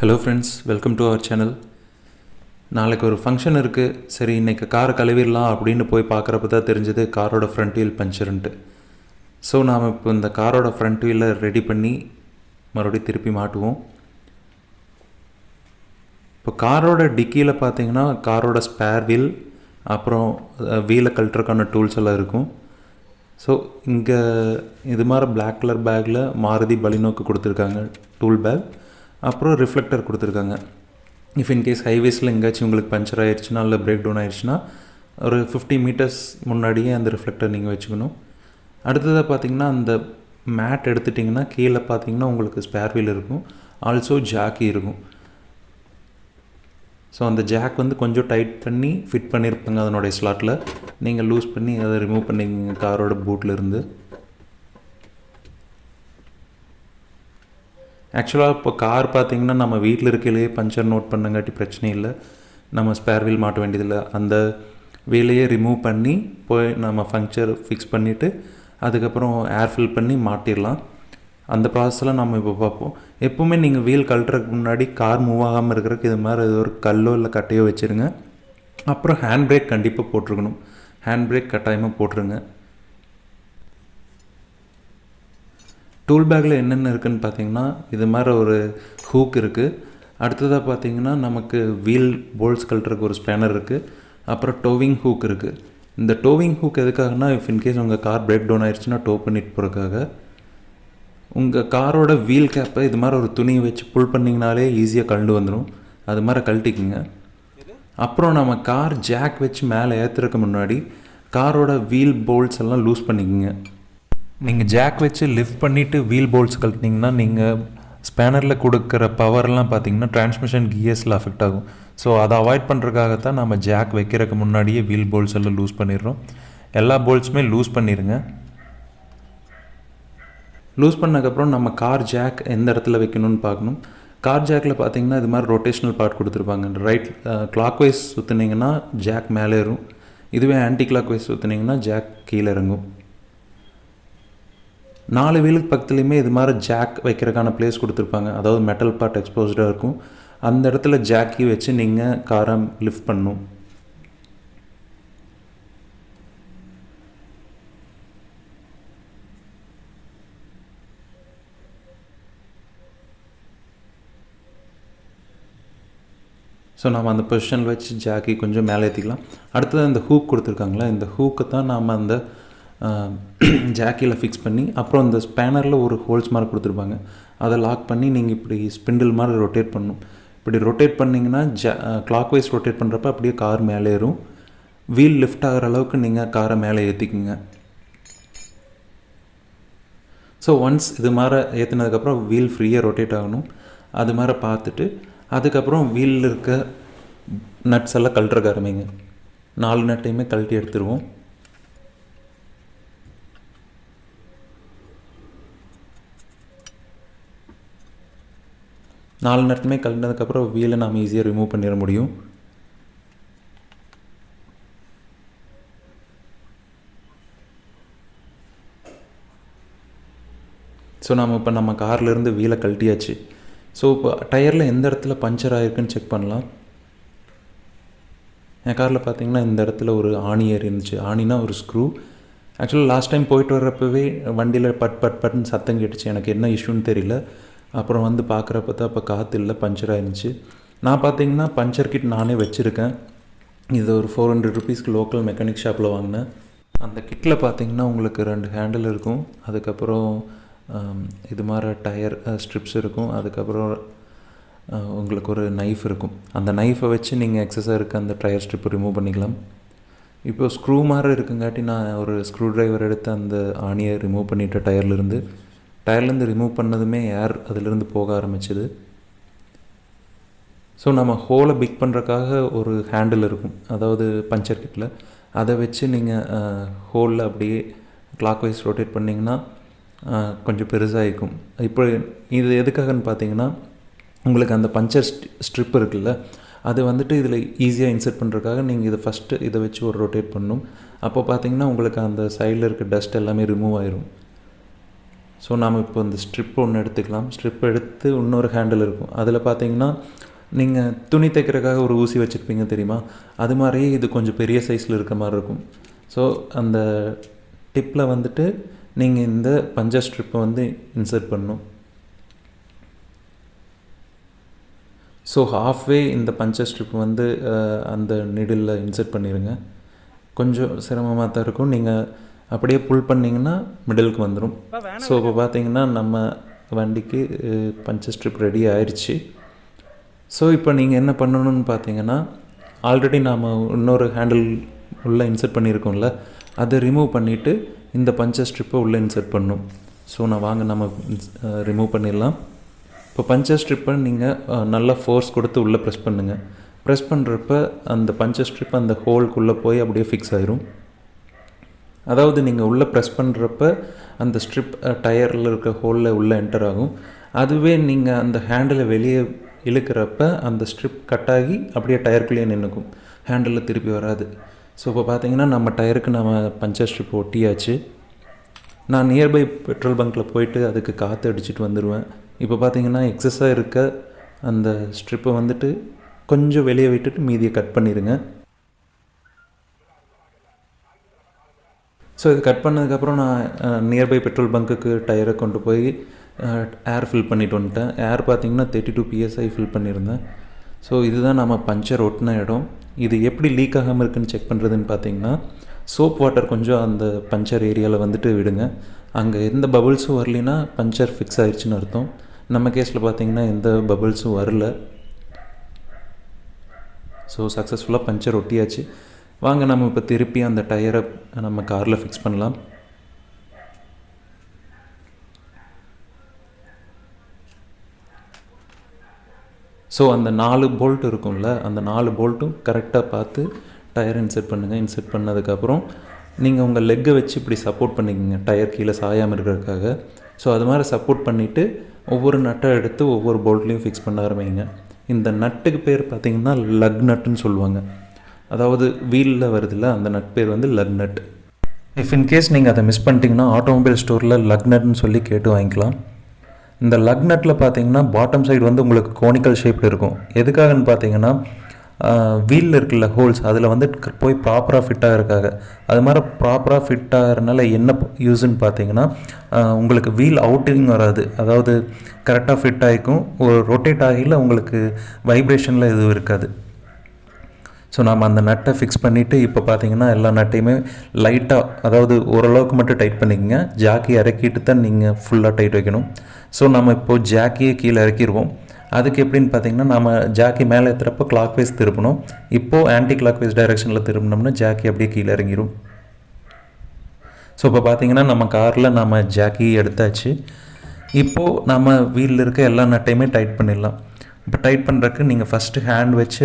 Hello friends, welcome to our channel. நாளைக்கு ஒரு function இருக்குது. சரி, இன்றைக்கி காரை கழுவிடலாம் அப்படின்னு போய் பார்க்குறப்ப தான் தெரிஞ்சது காரோட ஃப்ரண்ட் வீல் பஞ்சருன்ட்டு. ஸோ நாம் இப்போ இந்த காரோட ஃப்ரண்ட் வீலை ரெடி பண்ணி மறுபடியும் திருப்பி மாட்டுவோம். இப்போ காரோட டிக்கியில் பார்த்தீங்கன்னா காரோட ஸ்பேர் வீல், அப்புறம் வீலை கழட்டுறதுக்கான டூல்ஸ் எல்லாம் இருக்கும். ஸோ இங்கே இது மாதிரி பிளாக் கலர் பேக்கில் மாருதி பலினோக்கு கொடுத்துருக்காங்க டூல் பேக், அப்புறம் ரிஃப்ளெக்டர் கொடுத்துருக்காங்க. இஃப் இன்கேஸ் ஹைவேஸில் எங்கேயாச்சும் உங்களுக்கு பஞ்சர் ஆகிடுச்சுன்னா இல்லை பிரேக் டவுன் ஆகிடுச்சுன்னா ஒரு 50 மீட்டர்ஸ் முன்னாடியே அந்த ரிஃப்ளெக்டர் நீங்கள் வச்சுக்கணும். அடுத்ததாக பார்த்தீங்கன்னா அந்த மேட் எடுத்துட்டிங்கன்னா கீழே பார்த்தீங்கன்னா உங்களுக்கு ஸ்பேர் வீல் இருக்கும், ஆல்சோ ஜாக்கி இருக்கும். ஸோ அந்த ஜாக் வந்து கொஞ்சம் டைட் பண்ணி ஃபிட் பண்ணியிருப்பாங்க அதனுடைய ஸ்லாட்டில். நீங்கள் லூஸ் பண்ணி அதை ரிமூவ் பண்ணிங்க காரோட பூட்டில் இருந்து. ஆக்சுவலாக இப்போ கார் பார்த்திங்கன்னா நம்ம வீட்டில் இருக்கையிலேயே பஞ்சர் நோட் பண்ணங்காட்டி பிரச்சனை இல்லை, நம்ம ஸ்பேர் வீல் மாட்ட வேண்டியதில்லை. அந்த வீலையே ரிமூவ் பண்ணி போய் நம்ம பஞ்சர் ஃபிக்ஸ் பண்ணிவிட்டு அதுக்கப்புறம் ஏர் ஃபில் பண்ணி மாட்டிடலாம். அந்த ப்ராசஸில் நம்ம இப்போ பார்ப்போம். எப்போவுமே நீங்கள் வீல் கழட்டுறதுக்கு முன்னாடி கார் மூவ் ஆகாமல் இருக்கிறதுக்கு இது மாதிரி ஒரு கல்லோ இல்லை கட்டையோ வச்சுருங்க. அப்புறம் ஹேண்ட் பிரேக் கண்டிப்பாக போட்டிருக்கணும், ஹேண்ட் பிரேக் கட்டாயமாக போட்டுருங்க. டூல் பேக்கில் என்னென்ன இருக்குதுன்னு பார்த்தீங்கன்னா இது மாதிரி ஒரு ஹூக் இருக்குது. அடுத்ததாக பார்த்தீங்கன்னா நமக்கு வீல் போல்ட்ஸ் கழட்டுறதுக்கு ஒரு ஸ்பேனர் இருக்குது. அப்புறம் டோவிங் ஹூக் இருக்குது. இந்த டோவிங் ஹூக் எதுக்காகனா இஃப் இன்கேஸ் உங்கள் கார் பிரேக் டவுன் ஆகிடுச்சுன்னா டோ பண்ணிட்டு போகிறதுக்காக. உங்கள் காரோட வீல் கேப்பை இது மாதிரி ஒரு துணியை வச்சு புல் பண்ணிங்கனாலே ஈஸியாக கழண்டு வந்துடும். அது மாதிரி கழட்டிக்குங்க. அப்புறம் நம்ம கார் ஜாக் வச்சு மேலே ஏற்றுறதுக்கு முன்னாடி காரோட வீல் போல்ட்ஸ் எல்லாம் லூஸ் பண்ணிக்கோங்க. நீங்கள் ஜாக் வச்சு லிஃப்ட் பண்ணிவிட்டு வீல் போல்ட்ஸ் கழட்டினீங்கன்னா நீங்கள் ஸ்பேனரில் கொடுக்குற பவர்லாம் பார்த்தீங்கன்னா டிரான்ஸ்மிஷன் கியர்ஸில் அஃபெக்ட் ஆகும். ஸோ அதை அவாய்ட் பண்ணுறதுக்காகத்தான் நம்ம ஜாக் வைக்கிறதுக்கு முன்னாடியே வீல் போல்ட்ஸ் எல்லாம் லூஸ் பண்ணிடுறோம். எல்லா போல்ட்ஸுமே லூஸ் பண்ணிடுங்க. லூஸ் பண்ணதுக்கப்புறம் நம்ம கார் ஜாக் எந்த இடத்துல வைக்கணும்னு பார்க்கணும். கார் ஜாக்கில் பார்த்தீங்கன்னா இது மாதிரி ரொட்டேஷ்னல் பார்ட் கொடுத்துருப்பாங்க. ரைட் கிளாக் வைஸ் சுற்றுனீங்கன்னா ஜாக் மேலே ஏறும், இதுவே ஆன்டி கிளாக் வைஸ் சுற்றுனீங்கன்னா ஜாக் கீழே இறங்கும். 4 வீலுக்கு பக்கத்துலேயுமே இது மாதிரி ஜாக் வைக்கிறதுக்கான பிளேஸ் கொடுத்துருப்பாங்க. அதாவது மெட்டல் பார்ட் எக்ஸ்போஸ்டாக இருக்கும். அந்த இடத்துல ஜாக்கி வச்சு நீங்கள் காரை லிஃப்ட் பண்ணணும். ஸோ நம்ம அந்த பொசிஷனில் வச்சு ஜாக்கி கொஞ்சம் மேலே ஏற்றிக்கலாம். அடுத்தது இந்த ஹூக் கொடுத்துருக்காங்களா, இந்த ஹூக்கை தான் நாம் அந்த ஜாக்கியில் ஃபிக்ஸ் பண்ணி அப்புறம் இந்த ஸ்பேனரில் ஒரு ஹோல்ஸ் மாதிரி கொடுத்துருப்பாங்க. அதை லாக் பண்ணி நீங்கள் இப்படி ஸ்பிண்டில் மாதிரி ரொட்டேட் பண்ணணும். இப்படி ரொட்டேட் பண்ணிங்கன்னா கிளாக் வைஸ் ரொட்டேட் பண்ணுறப்ப அப்படியே கார் மேலே ஏறும். வீல் லிஃப்ட் ஆகிற அளவுக்கு நீங்கள் காரை மேலே ஏற்றிக்குங்க. ஸோ ஒன்ஸ் இது மாதிரி ஏற்றினதுக்கப்புறம் வீல் ஃப்ரீயாக ரொட்டேட் ஆகணும். அது மாதிரி பார்த்துட்டு அதுக்கப்புறம் வீலில் இருக்க நட்ஸ் எல்லாம் கழட்டுறக்கு ஆரம்பிங்க. 4 நட்டையுமே கழட்டி எடுத்துருவோம். நாலு நட்டுமே கழட்டினதுக்கப்புறம் வீலை நாம் ஈஸியாக ரிமூவ் பண்ணிட முடியும். ஸோ நம்ம கார்லேருந்து வீலை கழட்டியாச்சு. ஸோ இப்போ டயரில் எந்த இடத்துல பஞ்சர் ஆகிருக்குன்னு செக் பண்ணலாம். என் காரில் பார்த்தீங்கன்னா இந்த இடத்துல ஒரு ஆணி ஏறி இருந்துச்சு. ஆணினா ஒரு ஸ்க்ரூ. ஆக்சுவலாக லாஸ்ட் டைம் போயிட்டு வர்றப்பவே வண்டியில் பட்னு சத்தம் கேட்டுச்சு. எனக்கு என்ன இஷ்யூன்னு தெரியல. அப்புறம் வந்து பார்க்குறப்ப தான் அப்போ காற்று இல்லை, பஞ்சர் ஆகிருந்துச்சு. நான் பார்த்தீங்கன்னா பஞ்சர் கிட் நானே வச்சுருக்கேன். இது ஒரு 400 ருபீஸ்க்கு லோக்கல் மெக்கானிக் ஷாப்பில் வாங்கினேன். அந்த கிட்டில் பார்த்தீங்கன்னா உங்களுக்கு 2 ஹேண்டில் இருக்கும். அதுக்கப்புறம் இது மாதிரி டயர் ஸ்ட்ரிப்ஸ் இருக்கும். அதுக்கப்புறம் உங்களுக்கு ஒரு நைஃப் இருக்கும். அந்த நைஃபை வச்சு நீங்கள் எக்ஸஸாக இருக்க அந்த டயர் ஸ்ட்ரிப்பை ரிமூவ் பண்ணிக்கலாம். இப்போ ஸ்க்ரூ மாதிரி இருக்குங்காட்டி நான் ஒரு ஸ்க்ரூ ட்ரைவர் எடுத்து அந்த ஆணியை ரிமூவ் பண்ணிவிட்டேன். டயர்லேருந்து ரிமூவ் பண்ணதுமே ஏர் அதிலிருந்து போக ஆரம்பிச்சிது. ஸோ நம்ம ஹோலை பிக் பண்ணுறக்காக ஒரு ஹேண்டில் இருக்கும், அதாவது பஞ்சர் கிட்டில். அதை வச்சு நீங்கள் ஹோலில் அப்படியே கிளாக் வைஸ் ரொட்டேட் பண்ணிங்கன்னா கொஞ்சம் பெருசாக இருக்கும். இப்போ இது எதுக்காகன்னு பார்த்தீங்கன்னா உங்களுக்கு அந்த பஞ்சர் ஸ்ட்ரிப் இருக்குல்ல, அது வந்துட்டு இதில் ஈஸியாக இன்சர்ட் பண்ணுறதுக்காக நீங்கள் இதை ஃபஸ்ட்டு இதை வச்சு ஒரு ரொட்டேட் பண்ணணும். அப்போ பார்த்தீங்கன்னா உங்களுக்கு அந்த சைடில் இருக்க டஸ்ட் எல்லாமே ரிமூவ் ஆயிரும். ஸோ நாம் இப்போ இந்த ஸ்ட்ரிப் ஒன்று எடுத்துக்கலாம். ஸ்ட்ரிப் எடுத்து இன்னொரு ஹேண்டில் இருக்கும். அதில் பார்த்தீங்கன்னா நீங்கள் துணி தைக்கிறதுக்காக ஒரு ஊசி வச்சுருப்பீங்க தெரியுமா, அது மாதிரியே இது கொஞ்சம் பெரிய சைஸில் இருக்க மாதிரி இருக்கும். ஸோ அந்த டிப்பில் வந்துட்டு நீங்கள் இந்த பஞ்சர் ஸ்ட்ரிப்பை வந்து இன்சர்ட் பண்ணணும். ஸோ ஹாஃப்வே இந்த பஞ்சர் ஸ்ட்ரிப் வந்து அந்த நீடிலில் இன்சர்ட் பண்ணிடுங்க. கொஞ்சம் சிரமமாக தான் இருக்கும். நீங்கள் அப்படியே புல் பண்ணிங்கன்னா மிடிலுக்கு வந்துடும். ஸோ இப்போ பார்த்தீங்கன்னா நம்ம வண்டிக்கு பஞ்சர் ஸ்ட்ரிப் ரெடி ஆயிடுச்சு. ஸோ இப்போ நீங்கள் என்ன பண்ணணும்னு பார்த்தீங்கன்னா, ஆல்ரெடி நாம் இன்னொரு ஹேண்டில் உள்ளே இன்சர்ட் பண்ணியிருக்கோம்ல, அதை ரிமூவ் பண்ணிவிட்டு இந்த பஞ்சர் ஸ்ட்ரிப்பை உள்ளே இன்சர்ட் பண்ணணும். ஸோ நம்ம ரிமூவ் பண்ணிடலாம். இப்போ பஞ்சர் ஸ்ட்ரிப்பை நீங்கள் நல்லா ஃபோர்ஸ் கொடுத்து உள்ளே ப்ரெஸ் பண்ணுங்கள். ப்ரெஸ் பண்ணுறப்ப அந்த பஞ்சர் ஸ்ட்ரிப் அந்த ஹோல்குள்ளே போய் அப்படியே ஃபிக்ஸ் ஆயிரும். அதாவது நீங்கள் உள்ளே ப்ரெஸ் பண்ணுறப்ப அந்த ஸ்ட்ரிப் டயரில் இருக்க ஹோலில் உள்ளே என்டர் ஆகும். அதுவே நீங்கள் அந்த ஹேண்டிலை வெளியே இழுக்கிறப்ப அந்த ஸ்ட்ரிப் கட்டாகி அப்படியே டயருக்குள்ளேயே நின்றுக்கும், ஹேண்டிலில் திருப்பி வராது. ஸோ இப்போ பார்த்தீங்கன்னா நம்ம டயருக்கு நம்ம பஞ்சர் ஸ்ட்ரிப் ஒட்டியாச்சு. நான் நியர்பை பெட்ரோல் பங்க்கில் போயிட்டு அதுக்கு காற்று அடிச்சுட்டு வந்துடுவேன். இப்போ பார்த்தீங்கன்னா எக்ஸஸாக இருக்க அந்த ஸ்ட்ரிப்பை வந்துட்டு கொஞ்சம் வெளியே விட்டுட்டு மீதியை கட் பண்ணிடுங்க. ஸோ இது கட் பண்ணதுக்கப்புறம் நான் நியர்பை பெட்ரோல் பங்க்குக்கு டயரை கொண்டு போய் ஏர் ஃபில் பண்ணிட்டு வந்துட்டேன். ஏர் பார்த்திங்கன்னா 32 PSI ஃபில் பண்ணியிருந்தேன். ஸோ இதுதான் நம்ம பஞ்சர் ஒட்டின இடம். இது எப்படி லீக் ஆகாமல் இருக்குதுன்னு செக் பண்ணுறதுன்னு பார்த்தீங்கன்னா, சோப் வாட்டர் கொஞ்சம் அந்த பஞ்சர் ஏரியாவில் வந்துட்டு விடுங்க. அங்கே எந்த பபுள்ஸும் வரலின்னா பஞ்சர் ஃபிக்ஸ் ஆகிடுச்சின்னு அர்த்தம். நம்ம கேஸில் பார்த்திங்கன்னா எந்த பபுள்ஸும் வரல. ஸோ சக்ஸஸ்ஃபுல்லாக பஞ்சர் ஒட்டியாச்சு. வாங்க நம்ம இப்போ திருப்பி அந்த டயரை நம்ம காரில் ஃபிக்ஸ் பண்ணலாம். ஸோ அந்த 4 போல்ட் இருக்கும்ல, அந்த 4 போல்ட்டும் கரெக்டாக பார்த்து டயர் இன்சர்ட் பண்ணுங்கள். இன்சர்ட் பண்ணதுக்கப்புறம் நீங்கள் உங்கள் லெக்கை வச்சு இப்படி சப்போர்ட் பண்ணிக்கோங்க, டயர் கீழே சாயாமல் இருக்கிறதுக்காக. ஸோ அது மாதிரி சப்போர்ட் பண்ணிவிட்டு ஒவ்வொரு நட்டை எடுத்து ஒவ்வொரு போல்ட்லேயும் ஃபிக்ஸ் பண்ண ஆரம்பிங்க. இந்த நட்டுக்கு பேர் பார்த்திங்கன்னா லக் நட்டுன்னு சொல்லுவாங்க. அதாவது வீலில் வருதில்ல, அந்த நட் பேர் வந்து லக் நட். இஃப் இன்கேஸ் நீங்கள் அதை மிஸ் பண்ணிட்டீங்கன்னா ஆட்டோமொபைல் ஸ்டோரில் லக் நட்னு சொல்லி கேட்டு வாங்கிக்கலாம். இந்த லக் நட்டில் பார்த்தீங்கன்னா பாட்டம் சைடு வந்து உங்களுக்கு கோனிக்கல் ஷேப்பில் இருக்கும். எதுக்காகன்னு பார்த்தீங்கன்னா வீலில் இருக்குல்ல ஹோல்ஸ், அதில் வந்து போய் ப்ராப்பராக ஃபிட் ஆகிறதுக்காக. அது மாதிரி ப்ராப்பராக ஃபிட் ஆகிறதுனால என்ன யூஸுன்னு பார்த்தீங்கன்னா, உங்களுக்கு வீல் அவுட்டிங் வராது. அதாவது கரெக்டாக ஃபிட் ஆகிக்கும். ஒரு ரொட்டேட் ஆகியில் உங்களுக்கு வைப்ரேஷனில் எதுவும் இருக்காது. ஸோ நம்ம அந்த நட்டை ஃபிக்ஸ் பண்ணிவிட்டு இப்போ பார்த்தீங்கன்னா எல்லா நட்டையுமே லைட்டாக, அதாவது ஓரளவுக்கு மட்டும் டைட் பண்ணிக்கோங்க. ஜாக்கி இறக்கிட்டு தான் நீங்கள் ஃபுல்லாக டைட் வைக்கணும். ஸோ நம்ம இப்போது ஜாக்கியை கீழே இறக்கிடுவோம். அதுக்கு எப்படின்னு பார்த்தீங்கன்னா, நம்ம ஜாக்கி மேலே ஏற்றுறப்போ கிளாக் வைஸ் திருப்பணும். இப்போது ஆன்டி கிளாக் வைஸ் டைரெக்ஷனில் திரும்பினோம்னா ஜாக்கி அப்படியே கீழே இறங்கிடும். ஸோ இப்போ பார்த்தீங்கன்னா நம்ம காரில் நம்ம ஜாக்கி எடுத்தாச்சு. இப்போது நம்ம வீலில் இருக்க எல்லா நட்டையுமே டைட் பண்ணிடலாம். இப்போ டைட் பண்ணுறதுக்கு நீங்கள் ஃபஸ்ட்டு ஹேண்ட் வச்சு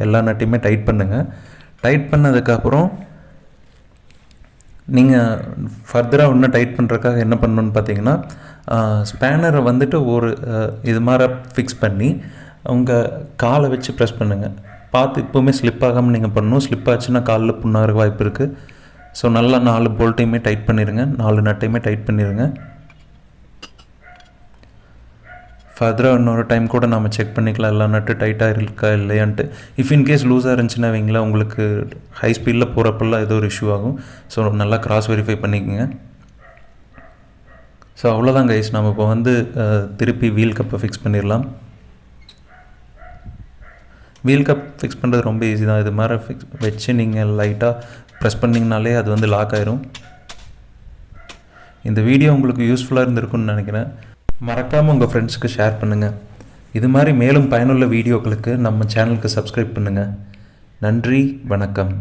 எல்லா நட்டையுமே டைட் பண்ணுங்கள். டைட் பண்ணதுக்கப்புறம் நீங்கள் ஃபர்தராக இன்னும் டைட் பண்ணுறதுக்காக என்ன பண்ணணுன்னு பார்த்தீங்கன்னா, ஸ்பேனரை வந்துட்டு ஒரு இது மாதிரி ஃபிக்ஸ் பண்ணி உங்கள் காலை வச்சு ப்ரெஸ் பண்ணுங்கள். பார்த்து இப்போவுமே ஸ்லிப் ஆகாமல் நீங்கள் பண்ணணும். ஸ்லிப் ஆச்சுன்னா காலில் புண்ணாக வாய்ப்பு இருக்குது. ஸோ நல்லா 4 போல்ட்டையுமே டைட் பண்ணிடுங்க, 4 நட்டையுமே டைட் பண்ணிடுங்க. ஃபர்தராக இன்னொரு டைம் கூட நம்ம செக் பண்ணிக்கலாம் எல்லா நட்டு டைட்டாக இருக்கா இல்லையான்ட்டு. இஃப் இன்கேஸ் லூஸாக இருந்துச்சுன்னா வைங்களா, உங்களுக்கு ஹை ஸ்பீடில் போகிறப்பெல்லாம் ஏதோ ஒரு இஷ்யூ ஆகும். ஸோ நல்லா கிராஸ் வெரிஃபை பண்ணிக்கோங்க. ஸோ அவ்வளோதான் கைஸ், நம்ம இப்போ வந்து திருப்பி வீல் கப்பை ஃபிக்ஸ் பண்ணிடலாம். வீல் கப் ஃபிக்ஸ் பண்ணுறது ரொம்ப ஈஸி தான். இது மாதிரி ஃபிக்ஸ் வச்சு நீங்கள் லைட்டாக ப்ரெஸ் பண்ணிங்கனாலே அது வந்து லாக் ஆயிரும். இந்த வீடியோ உங்களுக்கு யூஸ்ஃபுல்லாக இருந்திருக்குன்னு நினைக்கிறேன். மறக்காமல் உங்கள் ஃப்ரெண்ட்ஸுக்கு ஷேர் பண்ணுங்கள். இது மாதிரி மேலும் பயனுள்ள வீடியோக்களுக்கு நம்ம சேனலுக்கு சப்ஸ்கிரைப் பண்ணுங்கள். நன்றி, வணக்கம்.